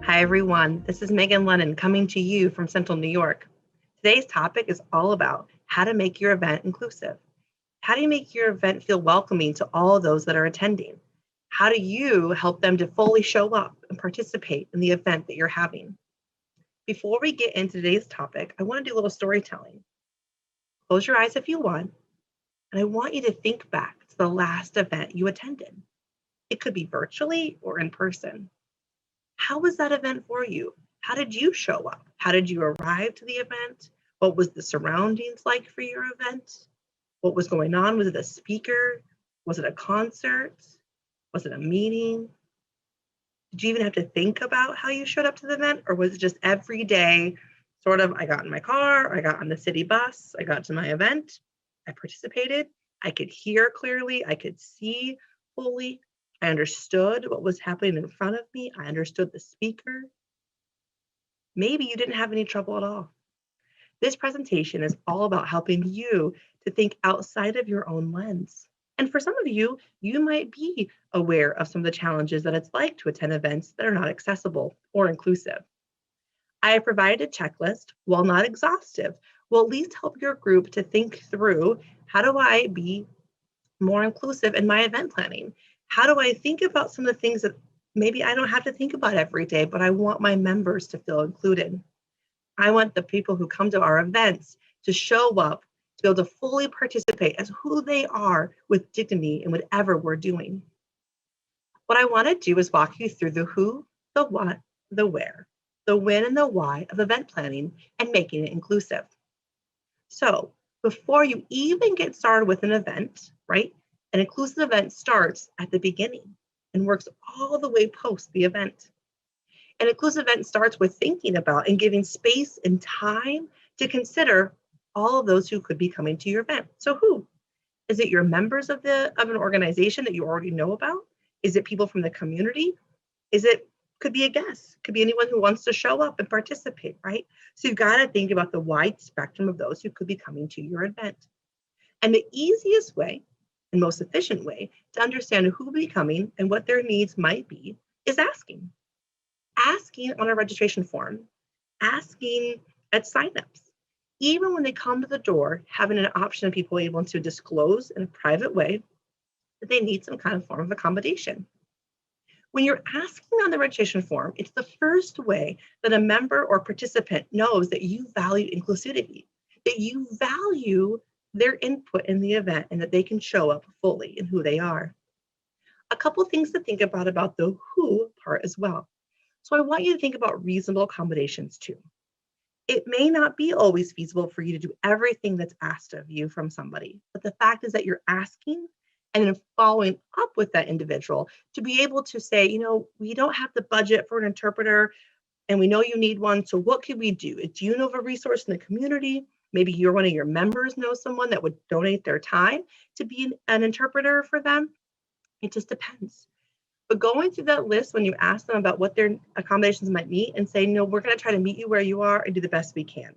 Hi, everyone. This is Megan Lennon coming to you from Central New York. Today's topic is all about how to make your event inclusive. How do you make your event feel welcoming to all those that are attending? How do you help them to fully show up and participate in the event that you're having? Before we get into today's topic, I want to do a little storytelling. Close your eyes if you want, and I want you to think back to the last event you attended. It could be virtually or in person. How was that event for you? How did you show up? How did you arrive to the event? What was the surroundings like for your event? What was going on? Was it a speaker? Was it a concert? Was it a meeting? Did you even have to think about how you showed up to the event? Or was it just every day, sort of, I got in my car, I got on the city bus, I got to my event, I participated, I could hear clearly, I could see fully, I understood what was happening in front of me, I understood the speaker. Maybe you didn't have any trouble at all. This presentation is all about helping you to think outside of your own lens. And for some of you, you might be aware of some of the challenges that it's like to attend events that are not accessible or inclusive. I have provided a checklist, while not exhaustive, will at least help your group to think through, how do I be more inclusive in my event planning? How do I think about some of the things that maybe I don't have to think about every day, but I want my members to feel included? I want the people who come to our events to show up, to be able to fully participate as who they are with dignity in whatever we're doing. What I want to do is walk you through the who, the what, the where, the when, and the why of event planning and making it inclusive. So before you even get started with an event, right? An inclusive event starts at the beginning and works all the way post the event. An inclusive event starts with thinking about and giving space and time to consider all of those who could be coming to your event. So who? Is it your members of an organization that you already know about? Is it people from the community? Could be a guest, could be anyone who wants to show up and participate, right? So you've got to think about the wide spectrum of those who could be coming to your event. And the easiest way and most efficient way to understand who will be coming and what their needs might be is asking on a registration form, asking at signups. Even when they come to the door, having an option of people able to disclose in a private way that they need some kind of form of accommodation. When you're asking on the registration form, it's the first way that a member or participant knows that you value inclusivity, that you value their input in the event and that they can show up fully in who they are. A couple things to think about the who part as well. So I want you to think about reasonable accommodations too. It may not be always feasible for you to do everything that's asked of you from somebody, but the fact is that you're asking and then following up with that individual to be able to say, we don't have the budget for an interpreter and we know you need one. So what could we do? Do you know of a resource in the community? Maybe one of your members knows someone that would donate their time to be an interpreter for them. It just depends. But going through that list when you ask them about what their accommodations might meet and say, no, we're going to try to meet you where you are and do the best we can.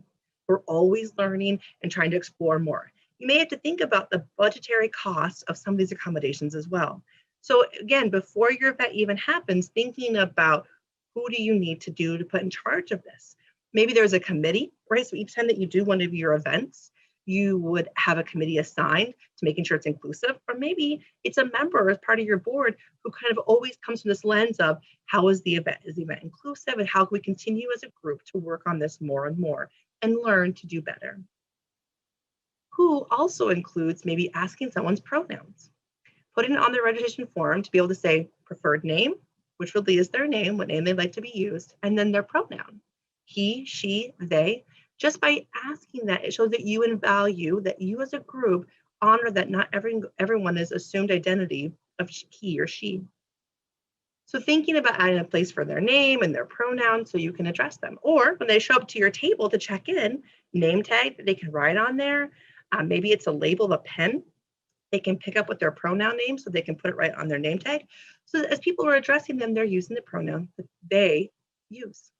We're always learning and trying to explore more. You may have to think about the budgetary costs of some of these accommodations as well. So again, before your event even happens, thinking about who do you need to do to put in charge of this? Maybe there's a committee, right? So each time that you do one of your events, you would have a committee assigned to making sure it's inclusive, or maybe it's a member as part of your board who kind of always comes from this lens of how is the event? Is the event inclusive? And how can we continue as a group to work on this more and more and learn to do better? Who also includes maybe asking someone's pronouns, putting it on their registration form to be able to say preferred name, which really is their name, what name they'd like to be used, and then their pronoun, he, she, they. Just by asking that, it shows that you value, that you as a group honor that not everyone is assumed identity of he or she. So thinking about adding a place for their name and their pronouns so you can address them. Or when they show up to your table to check in, name tag that they can write on there. Maybe it's a label of a pen. They can pick up with their pronoun name so they can put it right on their name tag. So that as people are addressing them, they're using the pronoun that they use.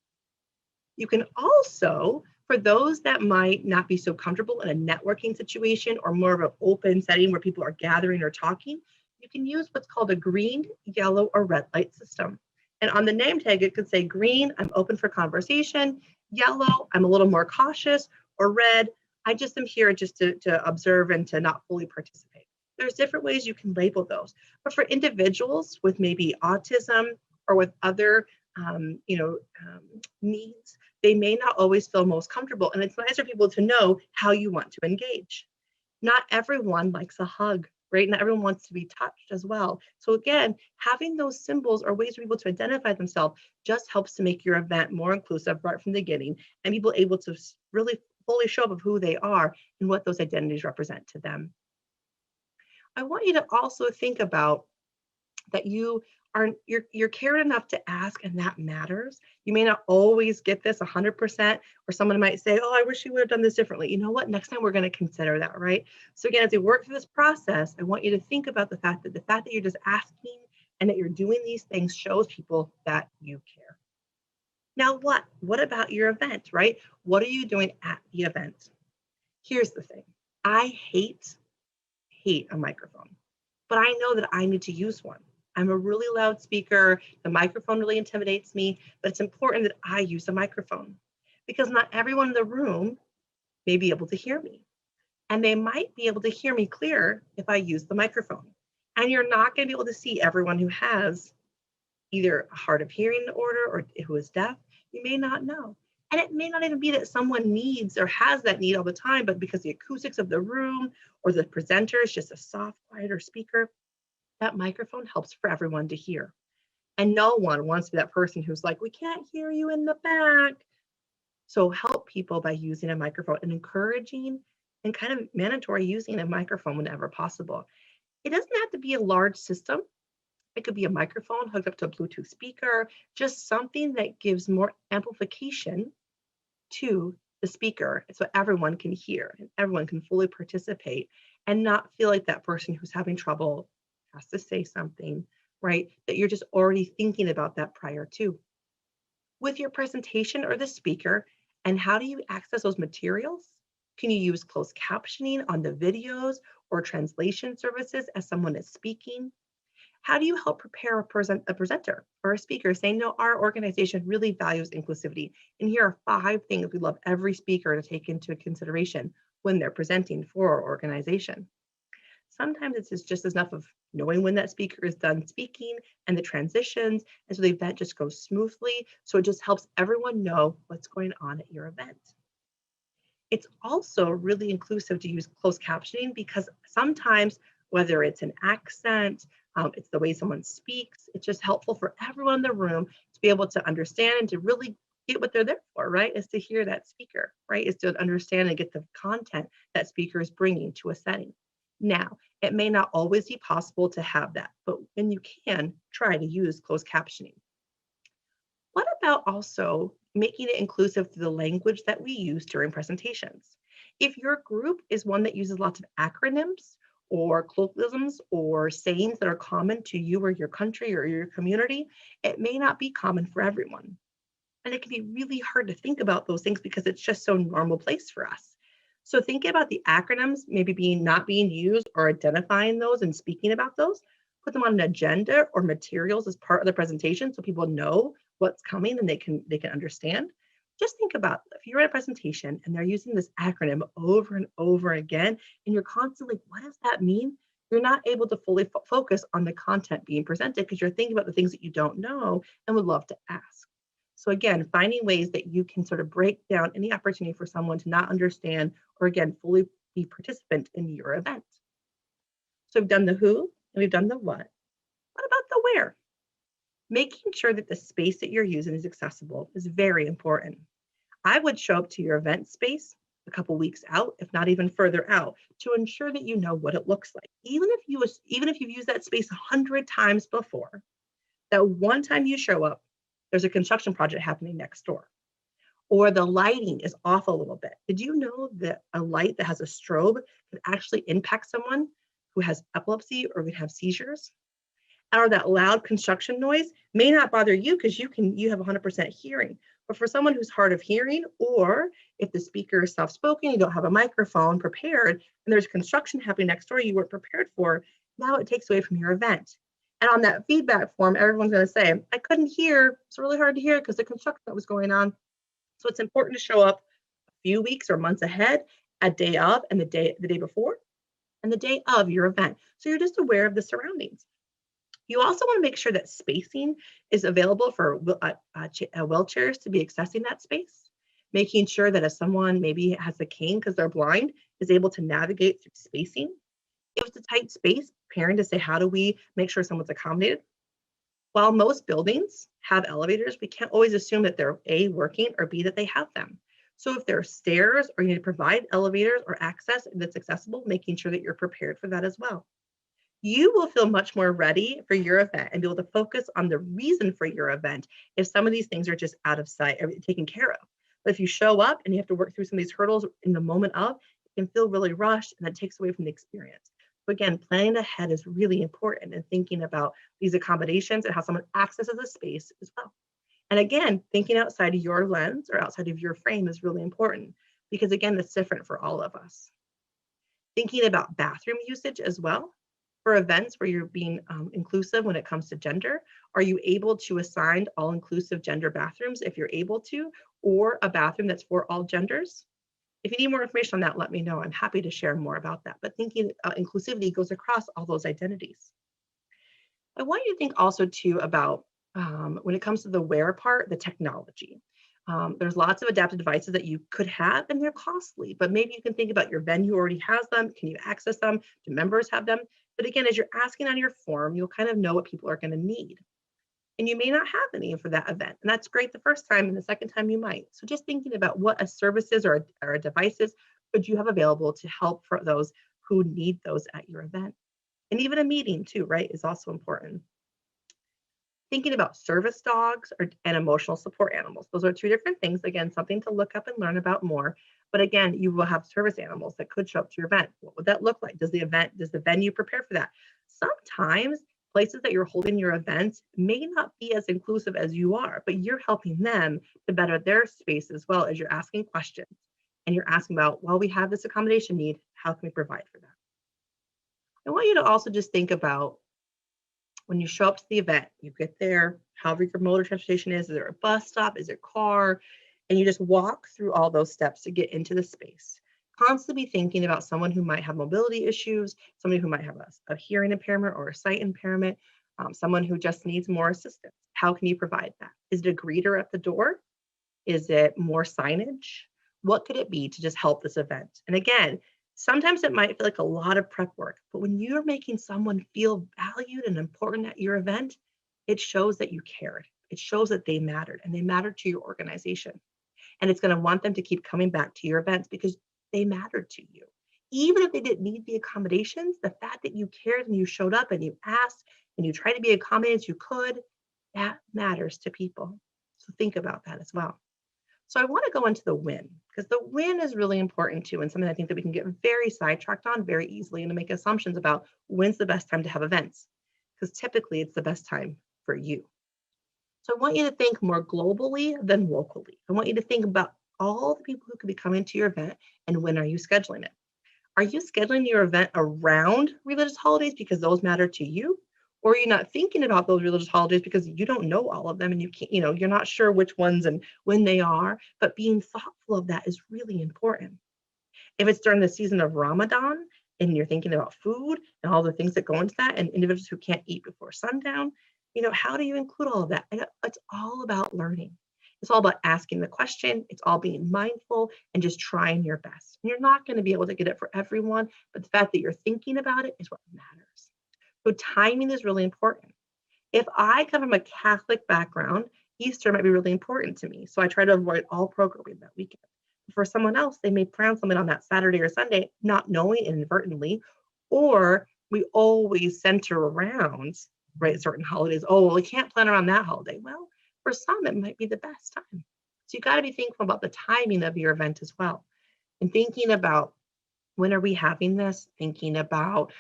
You can also, for those that might not be so comfortable in a networking situation or more of an open setting where people are gathering or talking, you can use what's called a green, yellow, or red light system. And on the name tag, it could say green, I'm open for conversation, yellow, I'm a little more cautious, or red, I just am here just to observe and to not fully participate. There's different ways you can label those. But for individuals with maybe autism or with other needs, they may not always feel most comfortable. And it's nice for people to know how you want to engage. Not everyone likes a hug, right? Not everyone wants to be touched as well. So again, having those symbols or ways for people to identify themselves just helps to make your event more inclusive right from the beginning, and people able to really fully show up of who they are and what those identities represent to them. I want you to also think about that you're cared enough to ask, and that matters. You may not always get this 100%, or someone might say, oh, I wish you would have done this differently. You know what, next time we're going to consider that, right? So again, as we work through this process, I want you to think about the fact that you're just asking and that you're doing these things shows people that you care. Now what about your event, right? What are you doing at the event? Here's the thing. I hate a microphone, but I know that I need to use one. I'm a really loud speaker. The microphone really intimidates me, but it's important that I use a microphone because not everyone in the room may be able to hear me. And they might be able to hear me clear if I use the microphone. And you're not going to be able to see everyone who has either a hard of hearing disorder or who is deaf. You may not know. And it may not even be that someone needs or has that need all the time, but because the acoustics of the room or the presenter is just a soft, quieter speaker, that microphone helps for everyone to hear. And no one wants to be that person who's like, we can't hear you in the back. So help people by using a microphone and encouraging and kind of mandatory using a microphone whenever possible. It doesn't have to be a large system. It could be a microphone hooked up to a Bluetooth speaker, just something that gives more amplification to the speaker so everyone can hear and everyone can fully participate and not feel like that person who's having trouble has to say something, right? That you're just already thinking about that prior to. With your presentation or the speaker, and how do you access those materials? Can you use closed captioning on the videos or translation services as someone is speaking? How do you help prepare a presenter or a speaker saying, no, our organization really values inclusivity. And here are 5 things we love every speaker to take into consideration when they're presenting for our organization. Sometimes it's just enough of knowing when that speaker is done speaking and the transitions, and so the event just goes smoothly. So it just helps everyone know what's going on at your event. It's also really inclusive to use closed captioning because sometimes, whether it's an accent, it's the way someone speaks, it's just helpful for everyone in the room to be able to understand and to really get what they're there for, right? Is to hear that speaker, right? Is to understand and get the content that speaker is bringing to a setting. Now, it may not always be possible to have that, but when you can, try to use closed captioning. What about also making it inclusive to the language that we use during presentations? If your group is one that uses lots of acronyms or colloquialisms or sayings that are common to you or your country or your community, it may not be common for everyone. And it can be really hard to think about those things because it's just so normal place for us. So thinking about the acronyms maybe not being used or identifying those and speaking about those, put them on an agenda or materials as part of the presentation so people know what's coming and they can understand. Just think about if you're at a presentation and they're using this acronym over and over again, and you're constantly, what does that mean? You're not able to fully focus on the content being presented because you're thinking about the things that you don't know and would love to ask. So again, finding ways that you can sort of break down any opportunity for someone to not understand or again, fully be participant in your event. So we've done the who and we've done the what. What about the where? Making sure that the space that you're using is accessible is very important. I would show up to your event space a couple weeks out, if not even further out, to ensure that you know what it looks like. Even if you've used that space 100 times before, that one time you show up, there's a construction project happening next door, or the lighting is off a little bit. Did you know that a light that has a strobe could actually impact someone who has epilepsy or could have seizures? Or that loud construction noise may not bother you because you have 100% hearing. But for someone who's hard of hearing, or if the speaker is soft-spoken, you don't have a microphone prepared, and there's construction happening next door you weren't prepared for, now it takes away from your event. And on that feedback form, everyone's going to say, I couldn't hear. It's really hard to hear because the construction that was going on. So it's important to show up a few weeks or months ahead, a day of, and the day before, and the day of your event. So you're just aware of the surroundings. You also want to make sure that spacing is available for wheelchairs to be accessing that space, making sure that if someone maybe has a cane because they're blind, is able to navigate through spacing. If it's a tight space, preparing to say, how do we make sure someone's accommodated? While most buildings have elevators, we can't always assume that they're A, working, or B, that they have them. So if there are stairs or you need to provide elevators or access that's accessible, making sure that you're prepared for that as well. You will feel much more ready for your event and be able to focus on the reason for your event if some of these things are just out of sight or taken care of. But if you show up and you have to work through some of these hurdles in the moment of, it can feel really rushed and that takes away from the experience. So again, planning ahead is really important and thinking about these accommodations and how someone accesses a space as well. And again, thinking outside of your lens or outside of your frame is really important because again, it's different for all of us. Thinking about bathroom usage as well. For events where you're being inclusive when it comes to gender, are you able to assign all-inclusive gender bathrooms if you're able to, or a bathroom that's for all genders? If you need more information on that, let me know. I'm happy to share more about that. But thinking inclusivity goes across all those identities. I want you to think also too about when it comes to the wear part, the technology. There's lots of adaptive devices that you could have and they're costly, but maybe you can think about your venue already has them. Can you access them? Do members have them? But again, as you're asking on your form, you'll kind of know what people are going to need. And you may not have any for that event. And that's great the first time and the second time you might. So just thinking about what a services or a devices could you have available to help for those who need those at your event. And even a meeting too, right, is also important. Thinking about service dogs and emotional support animals. Those are two different things. Again, something to look up and learn about more. But again, you will have service animals that could show up to your event. What would that look like? Does the venue prepare for that? Sometimes places that you're holding your events may not be as inclusive as you are, but you're helping them to better their space as well as you're asking questions. And you're asking about, well, we have this accommodation need. How can we provide for that? I want you to also just think about when you show up to the event, you get there, however your mode of transportation is there a bus stop, is there a car? And you just walk through all those steps to get into the space. Constantly thinking about someone who might have mobility issues, somebody who might have a hearing impairment or a sight impairment, someone who just needs more assistance. How can you provide that? Is it a greeter at the door? Is it more signage? What could it be to just help this event? And again, sometimes it might feel like a lot of prep work, but when you're making someone feel valued and important at your event, it shows that you cared. It shows that they mattered and they mattered to your organization. And it's going to want them to keep coming back to your events because they mattered to you. Even if they didn't need the accommodations, the fact that you cared and you showed up and you asked and you tried to be accommodated as you could, that matters to people. So think about that as well. So I want to go into the win because the win is really important too, and something I think that we can get very sidetracked on very easily and to make assumptions about when's the best time to have events because typically it's the best time for you. So I want you to think more globally than locally. I want you to think about all the people who could be coming to your event and when are you scheduling it? Are you scheduling your event around religious holidays because those matter to you? Or are you not thinking about those religious holidays because you don't know all of them and you can't, you're not sure which ones and when they are, but being thoughtful of that is really important. If it's during the season of Ramadan and you're thinking about food and all the things that go into that and individuals who can't eat before sundown, how do you include all of that? And it's all about learning. It's all about asking the question. It's all being mindful and just trying your best. And you're not going to be able to get it for everyone, but the fact that you're thinking about it is what matters. So timing is really important. If I come from a Catholic background, Easter might be really important to me. So I try to avoid all programming that weekend. For someone else, they may plan something on that Saturday or Sunday, not knowing inadvertently, or we always center around, right, certain holidays. Oh, well, we can't plan around that holiday. Well, for some, it might be the best time. So you got to be thankful about the timing of your event as well. And thinking about when are we having this, thinking about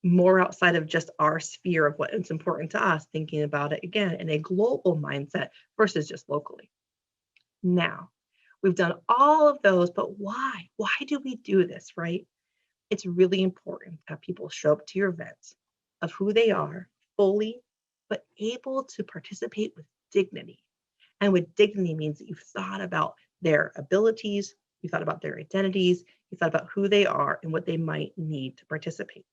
more outside of just our sphere of what is important to us, thinking about it again in a global mindset versus just locally. Now, we've done all of those, but why? Why do we do this, right? It's really important to have people show up to your events, of who they are fully, but able to participate with dignity. And with dignity means that you've thought about their abilities, you thought about their identities, you thought about who they are and what they might need to participate.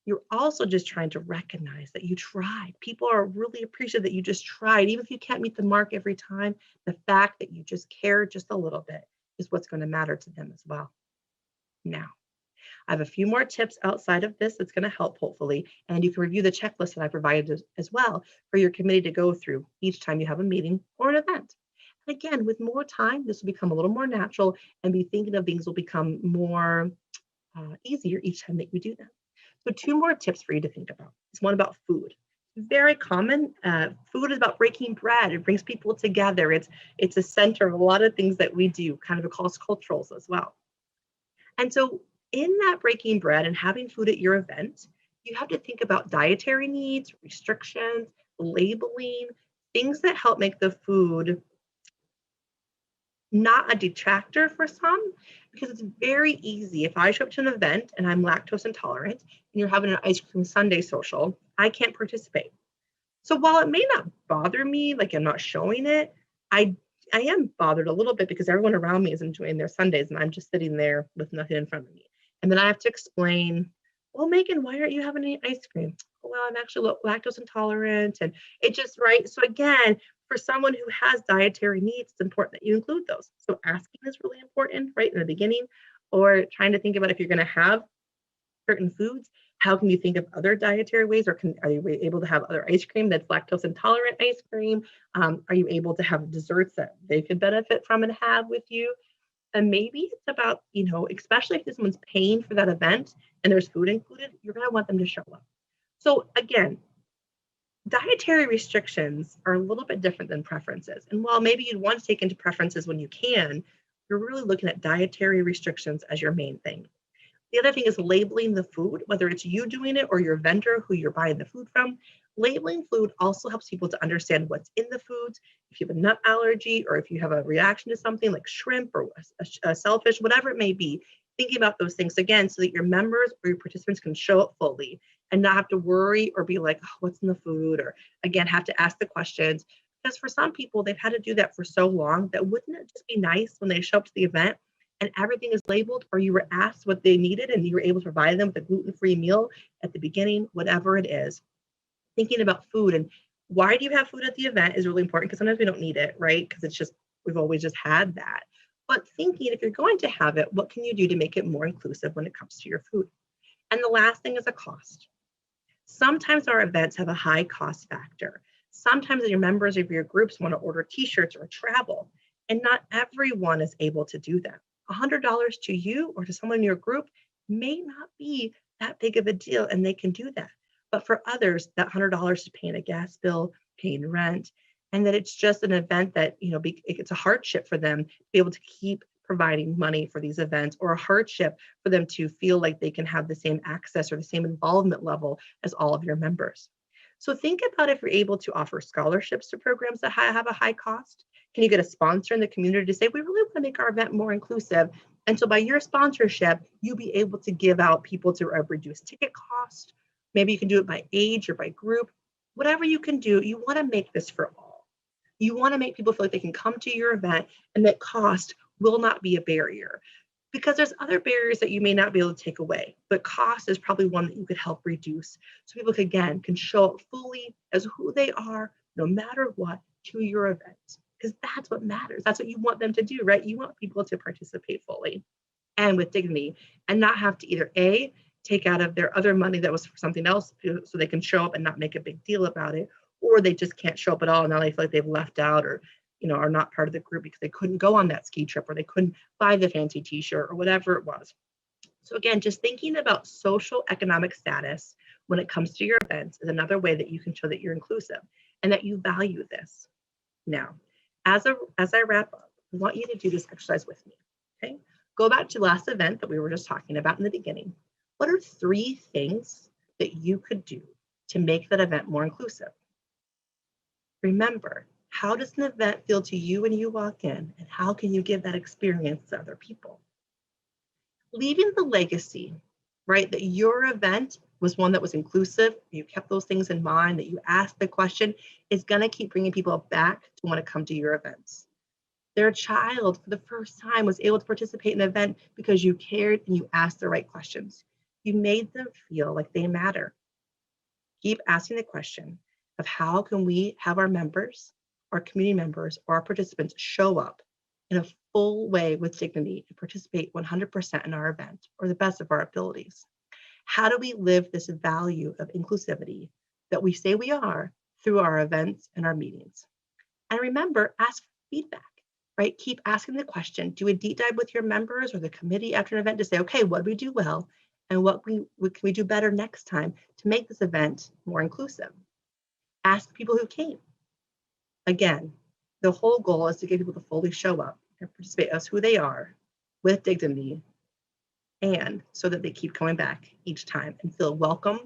You're also just trying to recognize that you tried. People are really appreciative that you just tried. Even if you can't meet the mark every time, the fact that you just care just a little bit is what's going to matter to them as well. Now, I have a few more tips outside of this that's going to help, hopefully, and you can review the checklist that I provided as well for your committee to go through each time you have a meeting or an event. And again, with more time, this will become a little more natural, and be thinking of things will become more easier each time that you do them. So two more tips for you to think about. It's one about food. Very common. Food is about breaking bread. It brings people together. It's a center of a lot of things that we do, kind of across culturals as well. And so in that breaking bread and having food at your event, you have to think about dietary needs, restrictions, labeling, things that help make the food not a detractor for some, because it's very easy. If I show up to an event and I'm lactose intolerant and you're having an ice cream sundae social, I can't participate. So while it may not bother me, like I'm not showing it, I I am bothered a little bit because everyone around me is enjoying their Sundays and I'm just sitting there with nothing in front of me. And then I have to explain, well, Megan, why aren't you having any ice cream? Well, I'm actually lactose intolerant. And it just, right. So again, for someone who has dietary needs, it's important that you include those. So asking is really important, right, in the beginning, or trying to think about if you're going to have certain foods, how can you think of other dietary ways, or are you able to have other ice cream that's lactose intolerant ice cream? Are you able to have desserts that they could benefit from and have with you? And maybe it's about, especially if someone's paying for that event and there's food included, you're going to want them to show up. So again, dietary restrictions are a little bit different than preferences. And while maybe you'd want to take into preferences when you can, you're really looking at dietary restrictions as your main thing. The other thing is labeling the food, whether it's you doing it or your vendor who you're buying the food from. Labeling food also helps people to understand what's in the foods. If you have a nut allergy or if you have a reaction to something like shrimp or a shellfish, whatever it may be, thinking about those things again so that your members or your participants can show up fully and not have to worry or be like, oh, what's in the food? Or again, have to ask the questions. Because for some people, they've had to do that for so long that wouldn't it just be nice when they show up to the event and everything is labeled, or you were asked what they needed and you were able to provide them with a gluten-free meal at the beginning, whatever it is. Thinking about food and why do you have food at the event is really important, because sometimes we don't need it, right? Because it's just, we've always just had that. But thinking if you're going to have it, what can you do to make it more inclusive when it comes to your food? And the last thing is a cost. Sometimes our events have a high cost factor. Sometimes your members of your groups want to order t-shirts or travel, and not everyone is able to do that. $100 to you or to someone in your group may not be that big of a deal, and they can do that. But for others, that $100 is paying a gas bill, paying rent, and that it's just an event that, it's a hardship for them to be able to keep providing money for these events, or a hardship for them to feel like they can have the same access or the same involvement level as all of your members. So think about if you're able to offer scholarships to programs that have a high cost. Can you get a sponsor in the community to say, we really want to make our event more inclusive? And so by your sponsorship, you'll be able to give out people to reduce ticket cost. Maybe you can do it by age or by group. Whatever you can do, you want to make this for all. You want to make people feel like they can come to your event and that cost will not be a barrier. Because there's other barriers that you may not be able to take away, but cost is probably one that you could help reduce. So people, again, can show up fully as who they are, no matter what, to your event. Because that's what matters. That's what you want them to do, right? You want people to participate fully and with dignity and not have to either A, take out of their other money that was for something else so they can show up and not make a big deal about it, or they just can't show up at all. And now they feel like they've left out, or are not part of the group because they couldn't go on that ski trip, or they couldn't buy the fancy t-shirt, or whatever it was. So again, just thinking about social economic status when it comes to your events is another way that you can show that you're inclusive and that you value this. Now, as I wrap up, I want you to do this exercise with me, okay? Go back to last event that we were just talking about in the beginning. What are 3 things that you could do to make that event more inclusive? Remember, how does an event feel to you when you walk in, and how can you give that experience to other people? Leaving the legacy right? That your event was one that was inclusive, you kept those things in mind, that you asked the question, is going to keep bringing people back to want to come to your events. Their child, for the first time, was able to participate in an event because you cared and you asked the right questions. You made them feel like they matter. Keep asking the question of how can we have our members, our community members, or our participants show up in a full way with dignity and participate 100% in our event or the best of our abilities. How do we live this value of inclusivity that we say we are through our events and our meetings? And remember, ask feedback, right? Keep asking the question. Do a deep dive with your members or the committee after an event to say, okay, what did we do well? And what can we do better next time to make this event more inclusive? Ask people who came. Again, the whole goal is to get people to fully show up and participate as who they are with dignity, and so that they keep coming back each time and feel welcome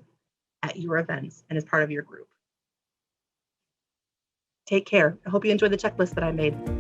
at your events and as part of your group. Take care. I hope you enjoyed the checklist that I made.